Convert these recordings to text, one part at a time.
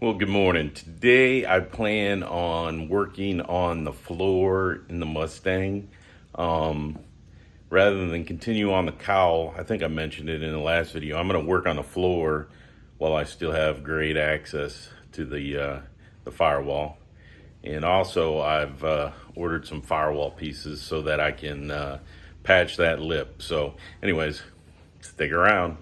Well, good morning. Today I plan on working on the floor in the Mustang. Um, Rather than continue on the cowl, I think I mentioned it in the last video, I'm going to work on the floor while I still have great access to the firewall. And also I've ordered some firewall pieces so that I can patch that lip. So anyways, stick around.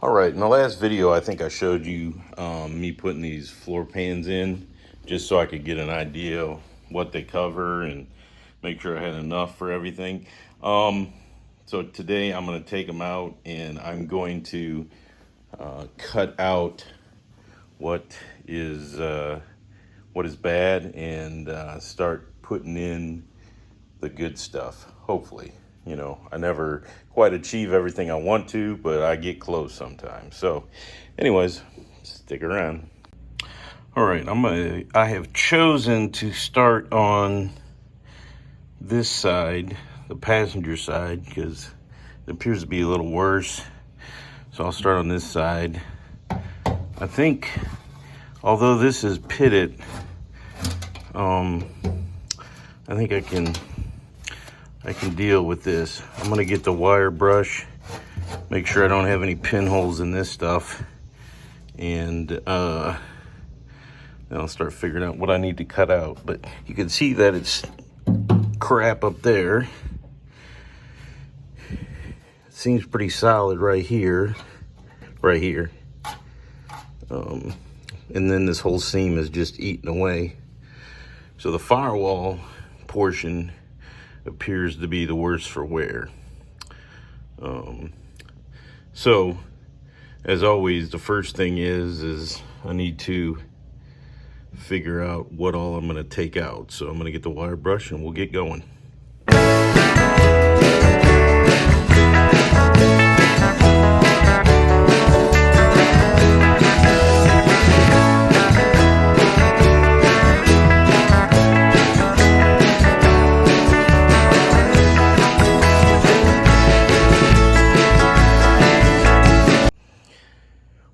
All right, in the last video, I think I showed you me putting these floor pans in just so I could get an idea of what they cover and make sure I had enough for everything. So today I'm going to take them out and I'm going to cut out what is bad and start putting in the good stuff, hopefully. You know, I never quite achieve everything I want to, but I get close sometimes. So anyways, stick around. All right, I have chosen to start on this side, the passenger side, because it appears to be a little worse. So I'll start on this side. I think, although this is pitted, I think I can deal with this. I'm gonna get the wire brush, make sure I don't have any pinholes in this stuff, and then I'll start figuring out what I need to cut out. But you can see that it's crap up there. It seems pretty solid right here. And then this whole seam is just eaten away. So the firewall portion appears to be the worst for wear. So as always, the first thing is I need to figure out what all I'm going to take out. So I'm going to get the wire brush and we'll get going.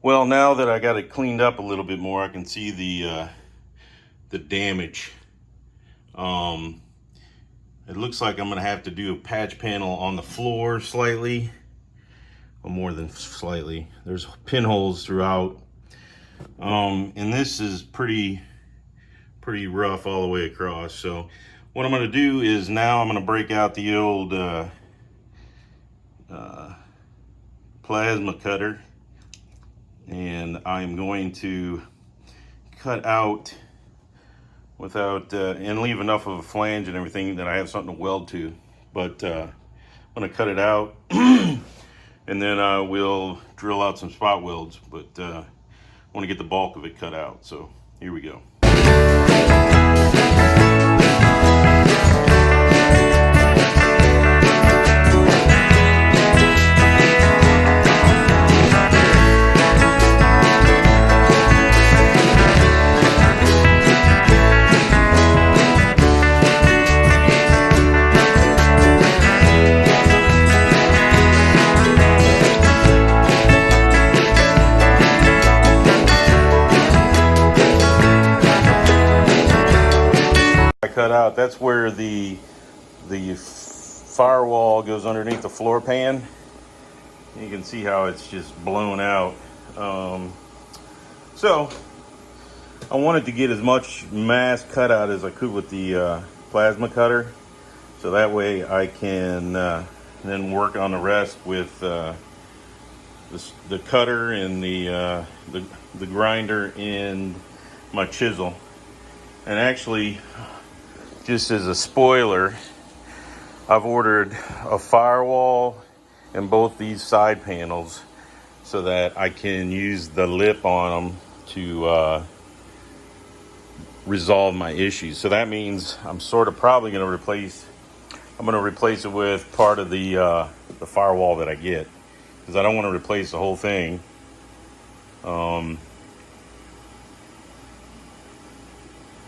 Well, now that I got it cleaned up a little bit more, I can see the damage. It looks like I'm gonna have to do a patch panel on the floor slightly, or more than slightly. There's pinholes throughout, and this is pretty rough all the way across. So what I'm gonna do is now I'm gonna break out the old plasma cutter. And I'm going to cut out without, and leave enough of a flange and everything that I have something to weld to. But I'm gonna cut it out and then I will drill out some spot welds. But I wanna get the bulk of it cut out. So here we go. Cut out, that's where the firewall goes underneath the floor pan. You can see how it's just blown out. So I wanted to get as much mass cut out as I could with the plasma cutter, so that way I can then work on the rest with the cutter and the grinder and my chisel. And actually, just as a spoiler, I've ordered a firewall and both these side panels so that I can use the lip on them to resolve my issues. So that means I'm sort of probably going to replace it with part of the firewall that I get, because I don't want to replace the whole thing.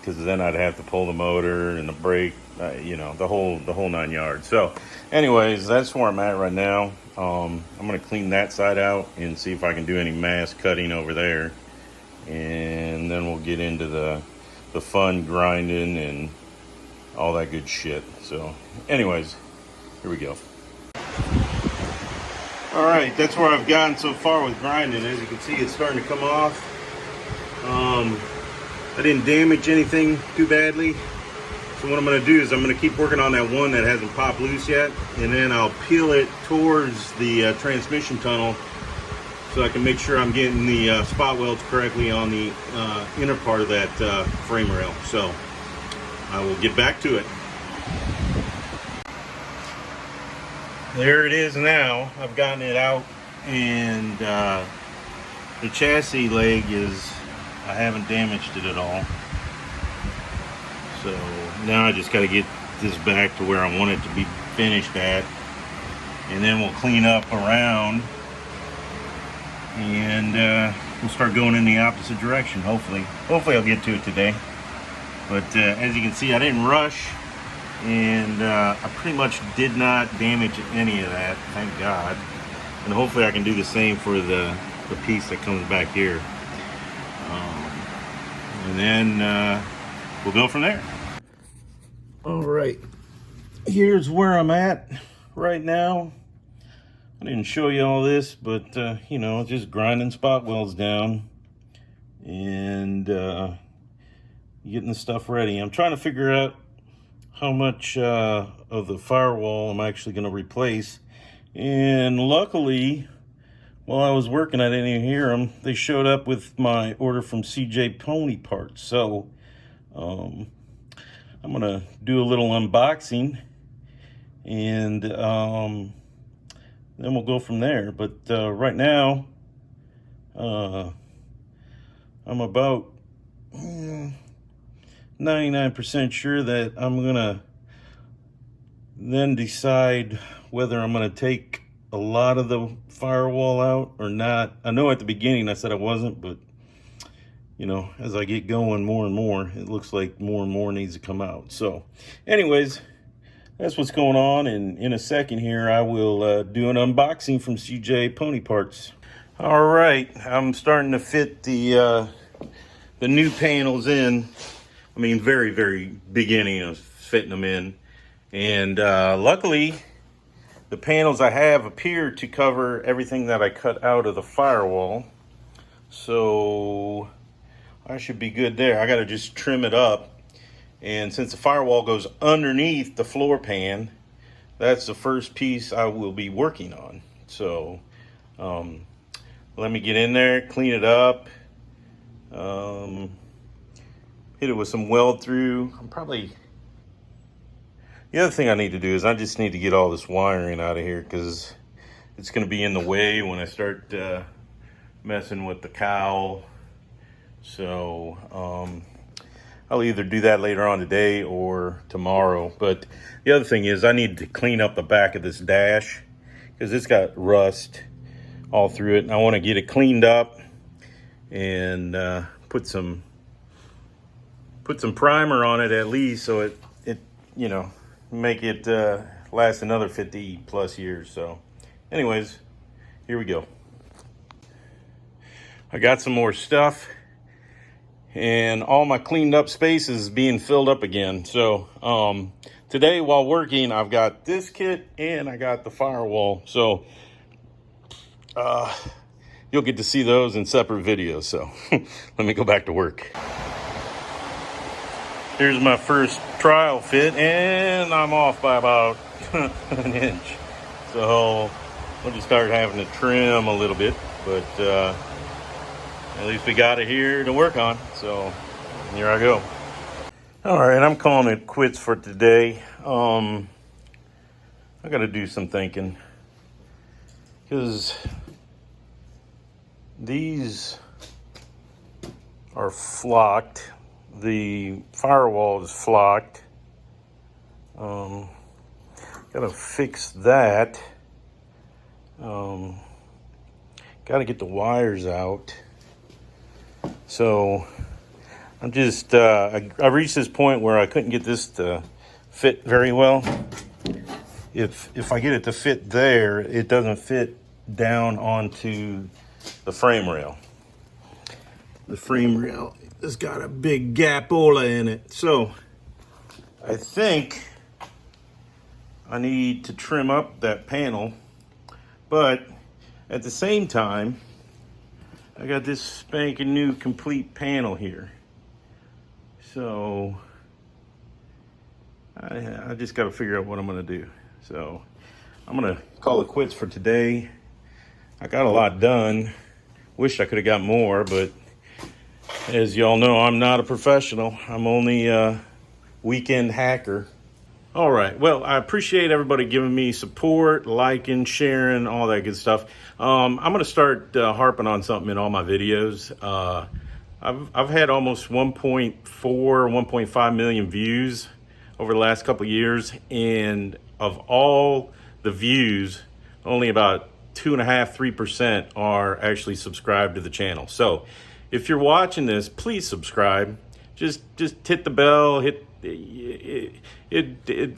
Because then I'd have to pull the motor and the brake you know, the whole 9 yards. So anyways, that's where I'm at right now. I'm gonna clean that side out and see if I can do any mass cutting over there, and then we'll get into the fun grinding and all that good shit. So anyways, here we go. All right, that's where I've gotten so far with grinding. As you can see, it's starting to come off. I didn't damage anything too badly. So what I'm gonna do is I'm gonna keep working on that one that hasn't popped loose yet, and then I'll peel it towards the transmission tunnel so I can make sure I'm getting the spot welds correctly on the inner part of that frame rail. So I will get back to it. There it is now. I've gotten it out, and the chassis leg I haven't damaged it at all. So now I just got to get this back to where I want it to be finished at, and then we'll clean up around, and we'll start going in the opposite direction. Hopefully I'll get to it today. But as you can see, I didn't rush. And I pretty much did not damage any of that, thank God. And hopefully I can do the same for the piece that comes back here. And then we'll go from there. All right, here's where I'm at right now. I didn't show you all this, but you know, just grinding spot welds down and getting the stuff ready. I'm trying to figure out how much of the firewall I'm actually going to replace. And luckily, while I was working, I didn't even hear them. They showed up with my order from CJ Pony Parts. So I'm going to do a little unboxing, and then we'll go from there. But right now, I'm about 99% sure that I'm gonna then decide whether I'm gonna take a lot of the firewall out or not. I know at the beginning I said I wasn't, but you know, as I get going more and more, it looks like more and more needs to come out. So anyways, that's what's going on, and in a second here I will do an unboxing from CJ Pony Parts. All right, I'm starting to fit the new panels in. I mean, very, very beginning of fitting them in. And luckily, the panels I have appear to cover everything that I cut out of the firewall. So I should be good there. I got to just trim it up. And since the firewall goes underneath the floor pan, that's the first piece I will be working on. So let me get in there, clean it up. Hit it with some weld through. The other thing I need to do is I just need to get all this wiring out of here, because it's going to be in the way when I start messing with the cowl. So I'll either do that later on today or tomorrow. But the other thing is I need to clean up the back of this dash, because it's got rust all through it, and I want to get it cleaned up and put some primer on it at least, so it you know, make it last another 50 plus years. So anyways, here we go. I got some more stuff, and all my cleaned up space is being filled up again. So today while working, I've got this kit and I got the firewall. So you'll get to see those in separate videos. So let me go back to work. Here's my first trial fit, and I'm off by about an inch. So we'll just start having to trim a little bit, but at least we got it here to work on. So here I go. All right, I'm calling it quits for today. I got to do some thinking, because these are flocked. The firewall is flocked. Gotta fix that. Gotta get the wires out. So I'm just I reached this point where I couldn't get this to fit very well. If I get it to fit there, it doesn't fit down onto the frame rail. The frame rail has got a big gapola in it. So I think I need to trim up that panel, but at the same time, I got this spanking new complete panel here. So I just got to figure out what I'm going to do. So I'm going to call it quits for today. I got a lot done. Wish I could have got more, but as y'all know, I'm not a professional. I'm only a weekend hacker. All right. Well, I appreciate everybody giving me support, liking, sharing, all that good stuff. I'm going to start harping on something in all my videos. I've had almost 1.4, 1.5 million views over the last couple of years, and of all the views, only about 2.5%, 3% are actually subscribed to the channel. So if you're watching this, please subscribe. Just hit the bell. It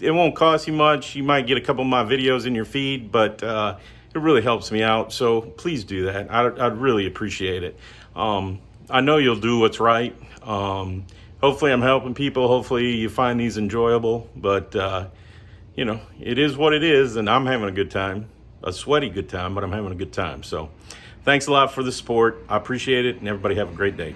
won't cost you much. You might get a couple of my videos in your feed, but it really helps me out. So please do that. I'd really appreciate it. I know you'll do what's right. Hopefully I'm helping people. Hopefully you find these enjoyable, but you know, it is what it is, and I'm having a good time, a sweaty good time, but I'm having a good time. So thanks a lot for the support. I appreciate it, and everybody have a great day.